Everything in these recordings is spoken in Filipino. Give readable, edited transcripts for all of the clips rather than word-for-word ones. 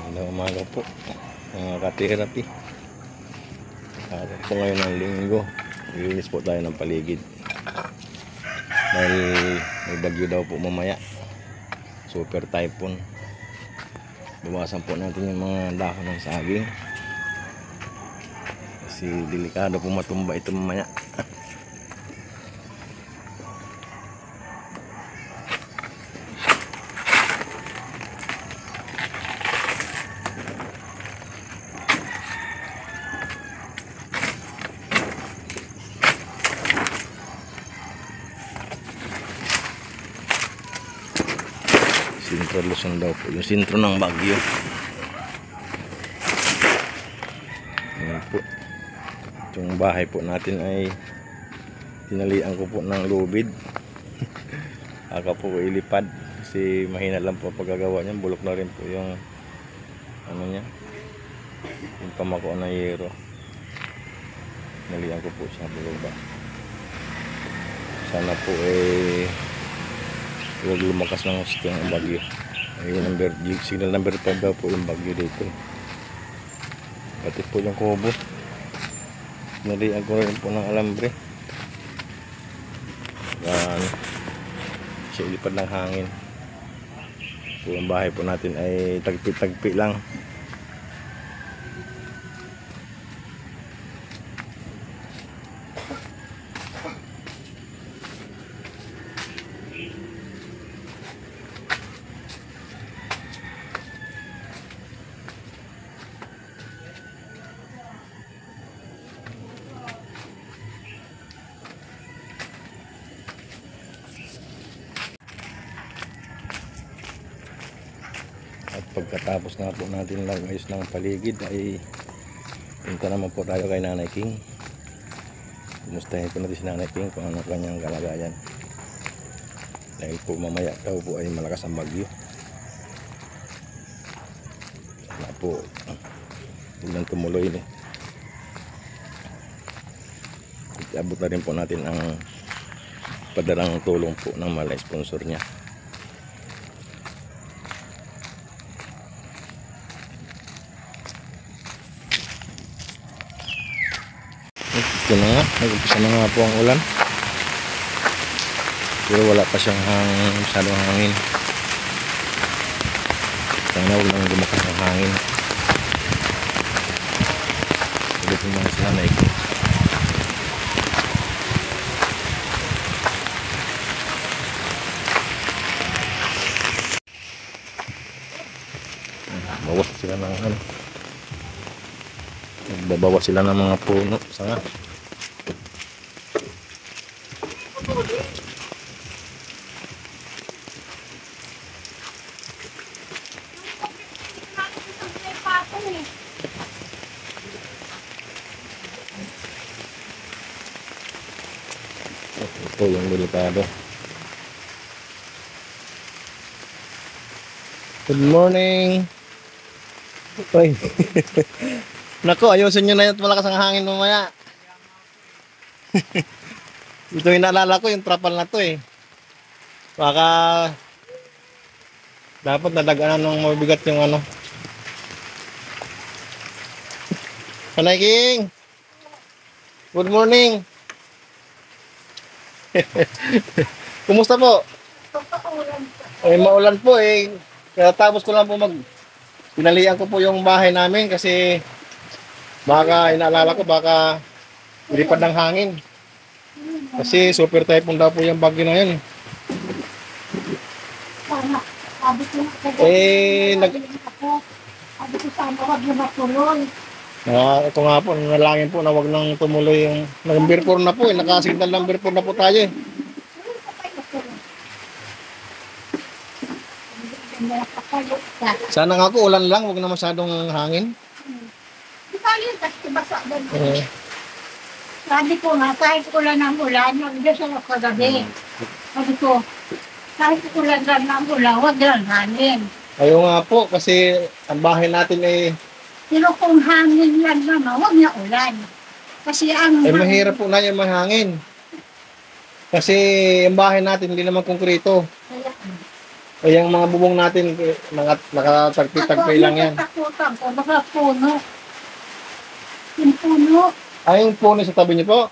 Magandang umaga po mga ka-therapy. Araw po ngayon ng linggo. Linis po tayo ng paligid dahil may bagyo daw po mamaya, super typhoon. Bawasan po natin yung mga dahon ng saging kasi delikado po matumba ito mamaya. Sintro Luzon daw po, yung sintro ng Bagyo. Ayan po. Yung bahay po natin ay tinalian ko po ng lubid. Aka po ilipad kasi mahina lang po pagkagawa niya. Bulok na rin po yung ano niya, yung pamako na yero. Tinalian ko po siya baba. Sana po huwag lumakas ng gusto ng bagyo. Signal number 5 daw po yung bagyo dito. Pati po yung kubo, nalian ko rin po ng alambre. Siya ilipad ng hangin. So, yung bahay po natin ay tagpi-tagpi lang. At pagkatapos na po natin lang ayos ng paligid ay punta naman po tayo kay Nanay King. Kumustahin po natin si Nanay King kung ano kanyang kalagayan, dahil po mamaya daw po ay malakas ang bagyo. Sana po huwag nang tumuloy eh. Iabot na rin po natin ang padalang tulong po ng mga sponsor niya. Ito na nga, nag-umpisa na nga po ang ulan, pero wala pa siyang masyadong hangin. Sana huwag lang lumakas ang hangin. Ulit yung mga sila na ikot. Bawas sila ng ano, nagbabawas sila ng mga puno, sanga. Ito yung delikado. Good morning. Hoy. Nako, ayusin nyo na yung malakas ang hangin mamaya. Ito yung naalala ko, yung trapal na to eh. Baka dapat nadaganan ng mabigat yung ano. Nanay King, good morning. Kumusta po? Maulan po eh. Kaya tapos ko lang po pinalian ko po yung bahay namin kasi baka inaalala ko baka ilipad ng hangin. Kasi super typhoon daw po yung bagyo na yun. Sabi ko sana wag na matuloy. Ito nga po, nalangin po na wag nang tumuloy yung number 4 na po, nakasignal number 4 na po tayo eh. Sana nga po ulan lang, wag na masyadong hangin. Di ba yun, kasi basa doon. Sabi ko nga, kahit ulan ng ulan, nag-dasal ako kagabi. Sabi ko, kahit ulan lang ng ulan, wag lang hangin. Ayaw nga po, kasi ang bahay natin ay Pero kung hangin lang naman, wag na ulan. Kasi ang mahirap po na yung mahangin. Kasi yung bahay natin hindi naman konkreto. Kaya, O yung mga bubong natin, nakatagpi-tagpi lang yan. Ako Pagkakita ko, baka puno. Yung puno, Ay, yung puno sa tabi niyo po.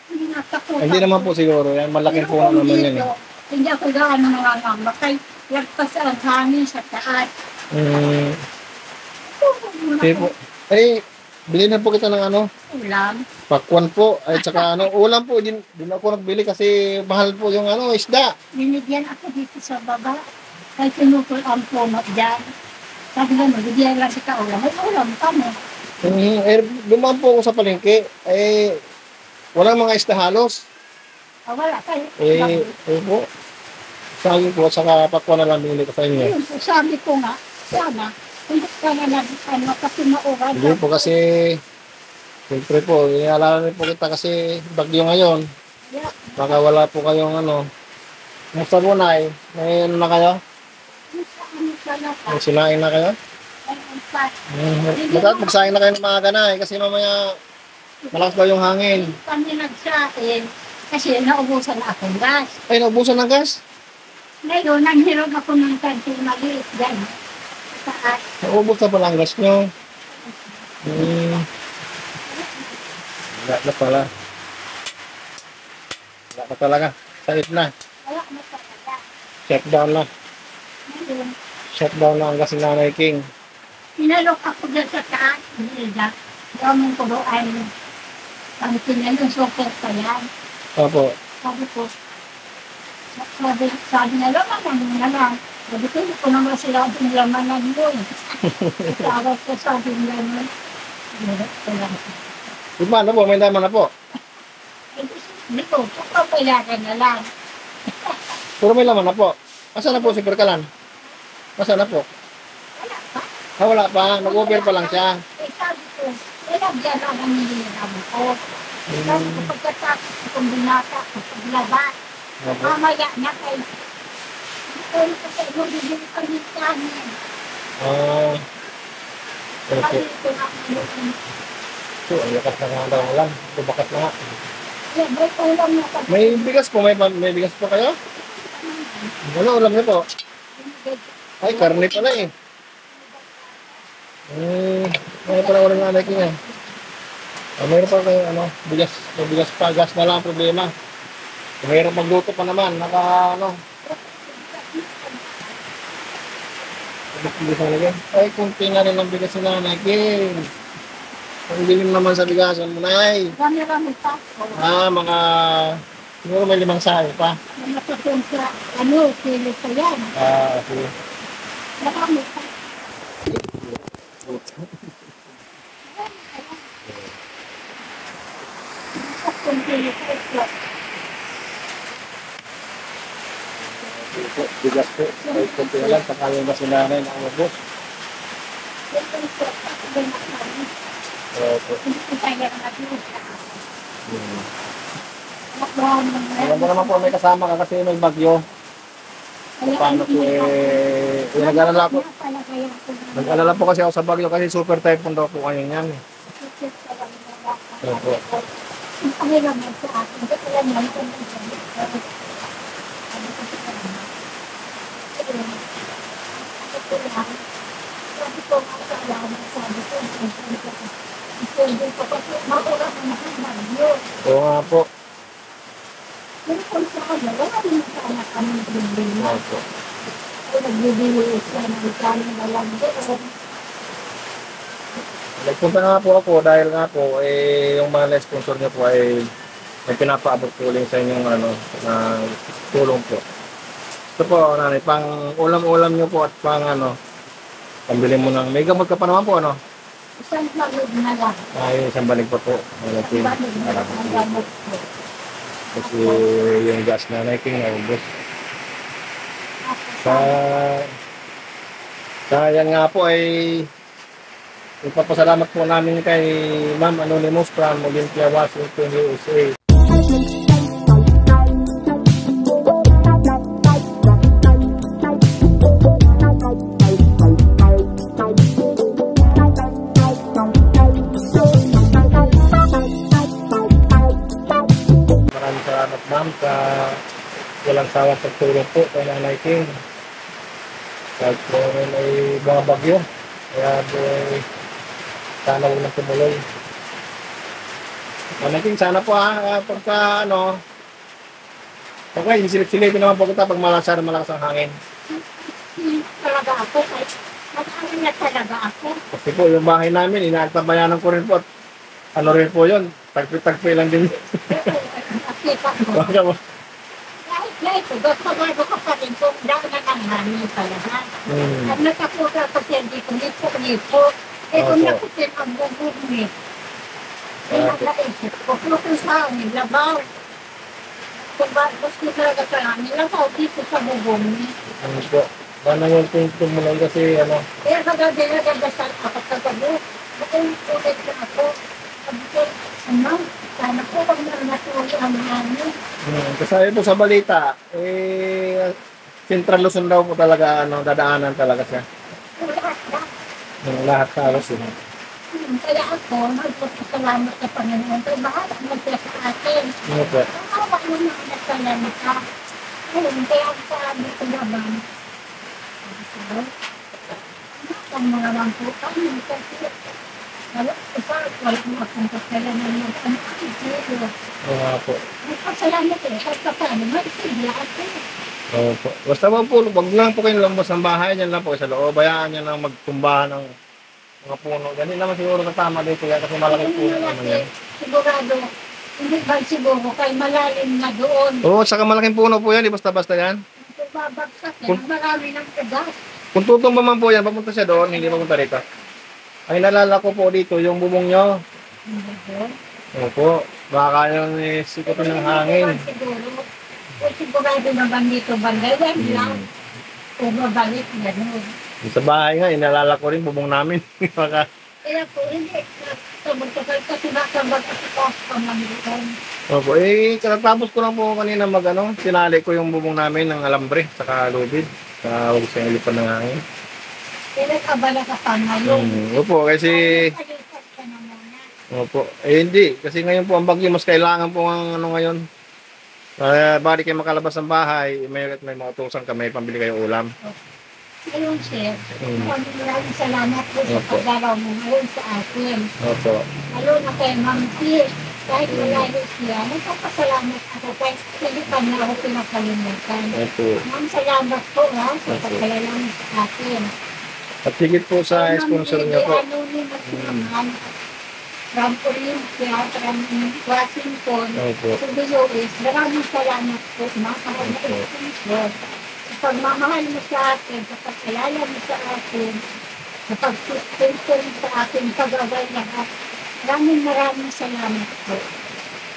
hindi natakutan. Hindi naman po siguro yan. Malaking Pero puno kung naman yan. dito, hindi ako gaano nangangamba. Kaya lagpas ang hangin sa taas. Sige po. Ay, bilhin na po kita ng ano, Ulam. pakwan po. Ay, tsaka ano, ulam po. Din ako nagbili kasi mahal po yung ano, isda. Binigyan ako dito sa baba. Kaya tinutol ang puno dyan. Sabi nga, bigyan lang kita ulam. May ulam kami. Eh, dumaan po ako sa palengke. Eh, walang mga isda halos. Wala kayo. Po. Saging po, saka pakwan na lang binili ko sa inyo. Yun po, sabi ko nga, sana, hindi ka na ano, kasi mauran. Hindi po kasi, siyempre po, inaalala rin po kita kasi bagyo ngayon. Kaya, Baka wala po kayong ano. Musta po na may ano na kayo? sa ano talaga, May sinain na kayo? ayun pa. Dapat magsaing na kayo ng maaga na kasi mamaya malakas daw yung hangin. Kami nagsain, kasi naubusan na akong gas. Ay, naubusan ng gas. Ngayon, nanghiram ako ng kanting maliit dyan. Saan? Naubos na pala ang gas nyo. Wala na pala. Wala na talaga. Sakit na. Wala na talaga. Shutdown na. Ngayon, Shutdown na ang gas ni Nanay King. pinalok ako dyan sa taas. Nilda. Gamang ko ay ang tinanong super pa yan. Opo. Sabi ko, sabi niya, laman na lang. Sabi ko, hindi ko naman sila yung lamanan mo. Tawag ko, sabi niya naman. Di ba, ano po? May laman na po. Hindi ko, papayagan na lang. Puro may laman na po. Asa na po si Perkalan? Asa na po? Wala pa. Ah, wala pa. Nag-over pa lang siya. Eh, sabi ko, nilagyan na lang nilinabi ko. Sabi ko, pagkatapos itong binata, paglabas, Opo. mamaya na kayo. Hindi ko sa inyo, bibili kami kanin. Ah. Sabi Okay. ko na, So, ang lakas na nga daw lang. Bubakat na nga. may ulam na kami. May bigas po. May bigas po kayo? Ano ulam niyo po? Ay, karne pala eh. Ano pala ulam ng Nanay King eh. Mayroon pa kayo ano, bigas. May bigas pa. Gas na lang ang problema. Mayroon magluto pa naman. Bigas na lagyan. Ay, kunti na rin ang bigas ni Nanay King. Ang dilim naman sa bigasan mo, Nay. Rami-rami pa. Mga siguro may 5 sahe pa. Nakatun sa, kilo pa yan. Okay. Marami pa. Nakatun kilo pa. Bigas po. Ay, kunti na lang. Sakali ba si Nanay na ang ubos? Opo. Hindi ko tayo nag-iusa. Alam mo naman po may kasama ka kasi may bagyo. Paano po nag-alala po. Nag-alala po kasi ako sa bagyo kasi super typhoon daw po kayo yan. Opo. Ang pahiram mo sa akin, kasi lang yan kung sabi ko, hindi ko kasi maura na nakabagyo. Oo nga po. Pero kung sa kanya, wala rin sa anak kami problema. Opo. Kung nagbibili siya ng kami na lang doon. Nagpunta nga po ako dahil nga po yung mga sponsor niyo po ay may pinapaabot po ulit sa inyong na tulong po. Ito po, Nanay, pang ulam-ulam niyo po at pang pambili mo ng, may gamot ka pa naman po, Isang pagod na lang. Yung isang balik pa po. Pagod na lang ang gamot ko. Kasi yung gas na King na ubos. Yan nga po ay ipapasalamat po namin kay Ma'am Anonymous from Olympia, Washington, USA. Maraming salamat, Ma'am, sa walang sawang pagtulong po kay Nanay King. Kahit po may mga bagyo. Kaya sana huwag nang tumuloy. Manaking sana po pagka ano, okay, silip-silipin naman po kita pag malakas ang hangin. Talaga ako, kahit mag-aaral na talaga ako. Kasi po yung bahay namin, inaagtabayanan ko rin po at ano rin po yun, tagpi-tagpi lang din. Nakita ko. Baka mo. Kahit ito, pagbago ka pa rin kung daanan ng hangin talaga. Ang nataputa kasi hindi ko lipo-lipo. Eh kung Opo. nakutin ang bubuni, naisip ko, kung sa hangin, labaw. Kung gusto talaga sa hangin, labaw dito sa bubuni. Ano po? Paano yung tumuloy kasi ano? Kaya kagabi nagdasal ako sa gabi. Bakit ulit na ako? Sabi ko, ano? Sana po pag natuloy ang hangin. Kasi po sa balita, Central Luzon daw po talaga, dadaanan talaga siya. Lahat na. Lahat halos yun. Kaya ako, nagpapasalamat sa Panginoon. Kaya bahala magsiya sa akin. Ano po? Kawawa yung mga nagsalamit ka. Ayun, kaya ang sabi ko naman, ang mga lamputan, kasi wala mo akong kasalanan ng ano. Oo nga po. Nagpasalamat eh, kahit pa paano, magsigla ako. Opo. Basta wag lang po kayo lambas ng bahay, yan lang po sa loob. Bayaan niya lang magtumbahan ng mga puno. Ganun naman siguro katama dito yan kasi malaking puno naman yan. Sigurado, hindi ba siguro, kay malalim na doon. Oo, saka malaking puno po yan, di basta-basta yan. Kung babagsak yan, marami ng pedas. Kung tutumba man po yan, papunta siya doon, hindi papunta rito. Ang nalala ko po dito, yung bubong nyo. Opo, baka yung sikotin ng hangin. Siguro, kung sigurado naman dito banda, yan lang. Kung mabalik, gano'n. Sa bahay nga, inalala ko rin bubong namin. Baka, Kaya po, hindi. Sabag-sabag kasi nakabag kasi taas pa mangitan. opo, katatapos ko lang po kanina sinali ko yung bubong namin ng alambre, saka lubid. Huwag siyang ilipan ng hangin. Kaya nag-abala ka pa ngayon. Opo, kasi, Palitan ka na muna. opo, hindi. Kasi ngayon po ang bagyo, mas kailangan po ang ngayon. Bali kayo makalabas ng bahay, may mautusan ka, may pambili kayo ulam. Ngayon, sir, maraming salamat po sa Opo. pagdaraw mo ngayon sa akin. Opo. Lalo na kay Ma'am Tia, kahit malayo siya, nagpapasalamat ako kahit hindi pa niya ako pinakalimutan. Opo. Ma'am, salamat po ha, sa pagkalalang sa akin. At higit po sa sponsor niyo po. Ano ni Masimahan, from Olympia, from Washington, Opo. to the US, maraming salamat po, ma'am, ako na sponsor. Sa pagmamahal mo sa akin, sa pagkalala mo sa akin, sa pag-sponsor mo sa akin, pag-away lahat. Maraming salamat po.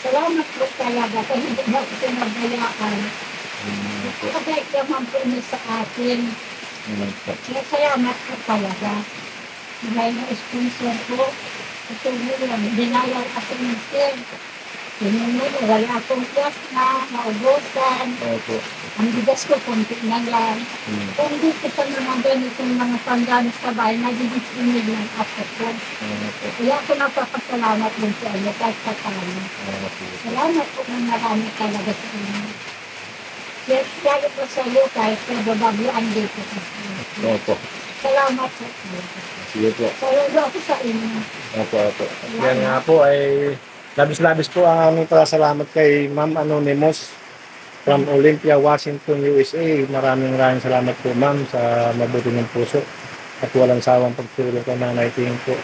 Salamat po talaga, kaya hindi mo ako pinabayaan. Kapag naman po niyo sa akin, kaya salamat po talaga. Dahil na sponsor po, ito mo lang, dinayaw ako ng sir. Tinunod, wala akong gas na, naubusan. Opo. Ang bigas ko, kunti na lang. Kung di ko pa naman ganitong mga panggamit sa bahay, nagdidistrinig lang ako po. Kaya ako napapasalamat din sa inyo kahit sa tayo. Salamat po ng marami talaga sa inyo. Lalo po sa iyo kahit sa babagyan dito. Opo. Salamat po. Sige po. Salamat ako sa inyo. Opo, opo. Yan nga po ay labis-labis po ang aming pasalamat kay Ma'am Anonymous from Olympia, Washington, USA. Maraming salamat po ma'am sa mabuti ng puso at walang sawang pagtulong kay Nanay King po.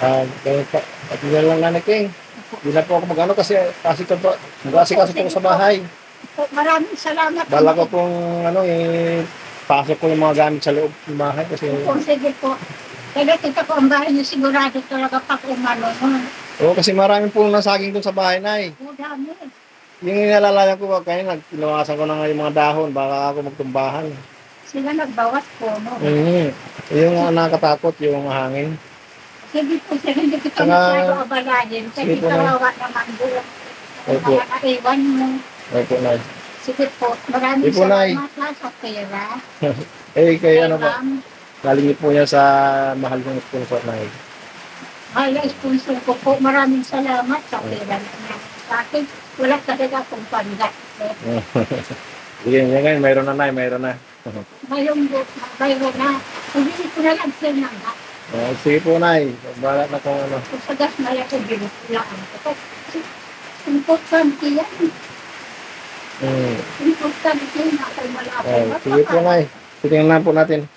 Ganun po. At yun lang Nanay King. Hindi na po ako kasi ko po sa bahay. Maraming salamat. Bala ko pong pasok ko yung mga gamit sa loob ng bahay kasi Kung sige po. Kaya kita ko ang bahay niyo sigurado talaga pa kung ano. kasi marami pong nasaging doon sa bahay na O dami. Yung inalalayan ko kayo, tinawasan ko na nga yung mga dahon, baka ako magtumbahan. Sila nagbawas po, no? Yung nakakatakot, yung hangin. Sige po, sir, hindi kita Saka- masyado abalahin. Kasi Sige po, kawawa naman doon. Opo. Kaya naiwan mo. Opo, Nay. Sige po, maraming Sige po, Nay. salamat ha, sa pera. Kay ano po, Ma'am, galing po niya sa mahal ng sponsor na mahal na sponsor ko po. Maraming salamat sa pera na sa akin. Wala talaga akong pangat. Sige, ngayon, mayroon na, Nay, mayroon na. Mayroon na. Hindi ko na lang sila na. Sige po, Nay. Bahala na kung ano. Kung sa gas na yan, kung binukulaan ko. Importante yan. Importante yan. Ako'y malapit. Sige po, Nay. Titingnan po natin.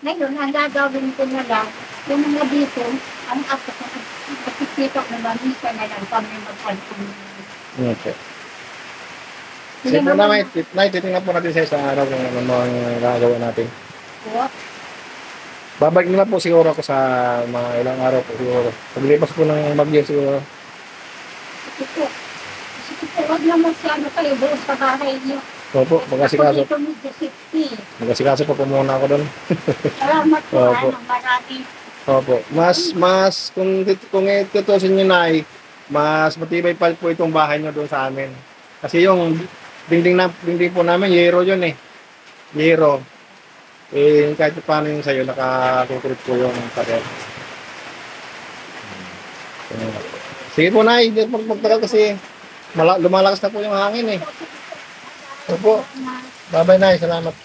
Ngayon, ang gagawin ko na lang, yung mga dito, ang ako ko, nakikita ko na mamisa na lang kami magpantong. Okay. Sige po, Nay. Nay, titingnan po natin sa araw kung ano mga gagawin natin. Po. Babalik na po siguro ako sa mga ilang araw po siguro. Paglipas po ng bagyo siguro. Sige po. Sige po, huwag na masyado kayo doon sa bahay niyo. Opo, Ako magkasikaso. dito medyo safety. Magkasikaso po muna ako doon. Salamat po, Opo. marami. Opo. Mas, kung itutusin nyo na mas matibay pa po itong bahay nyo doon sa amin. Kasi yung dingding po namin, yero yun eh. Yero. Kahit paano yung sa'yo, nakakukurit po yung pader. Sige po, Nay. Hindi po magtagal kasi lumalakas na po yung hangin eh. Opo. Bye-bye, Nay. Salamat.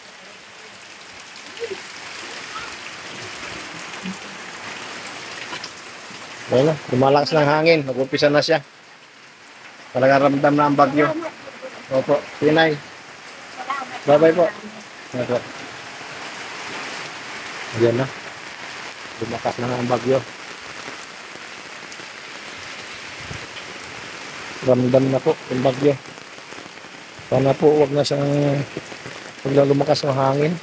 Ayun na, lumalakas ng hangin. Nag-umpisa na siya. Talagang ramdam na ang bagyo. Opo. Sige, Nay. Bye-bye po. Opo. Ayan na. Lumakas na nga ang bagyo. Ramdam na po yung bagyo. Sana po wag na siyang lumakas ng hangin.